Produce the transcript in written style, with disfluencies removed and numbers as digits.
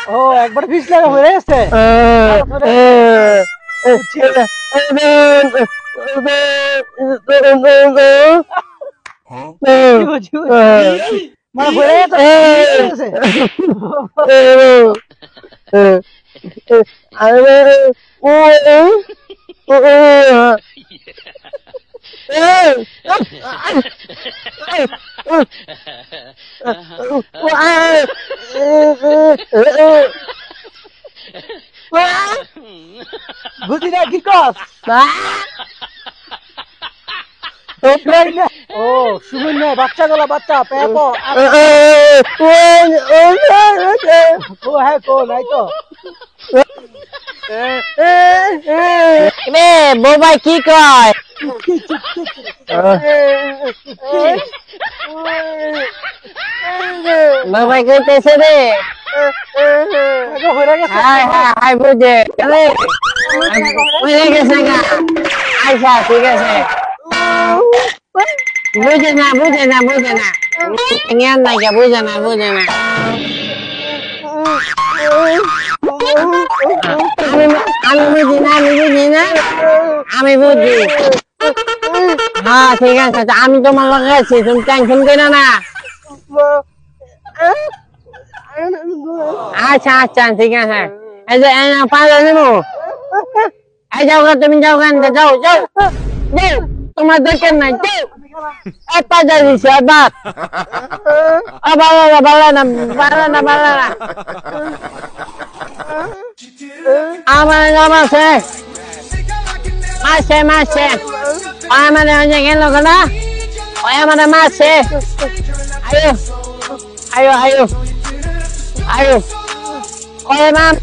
ও একবার ফিস লাগা হয়ে গেছে মানে ঘুরে গেছে বুঝি না কি কস ও শুনুন না বাচ্চা গলা বাচ্চা পেপ ও হ্যাঁ কো নাই তো বোবাই কি কয় বোবাই কইতেছে রে হাই বুঝে বুঝে গেছে গা আচ্ছা ঠিক আছে বুঝে না জ্ঞান নাই বুঝে না আমি বুঝি হ্যাঁ ঠিক আছে আমি তোমার লগে আছি তুমি টেনশন করো না আচ্ছা ঠিক আছে এই যে পাঁচা নেবো এই যাও তুমি যাও যাও তোমার দরকার নাই পাঁচা দিচ্ছি আবার বালা না আমার মাসে আমাদের গেল না ওই আমাদের মাসে আয়ো কয় মাস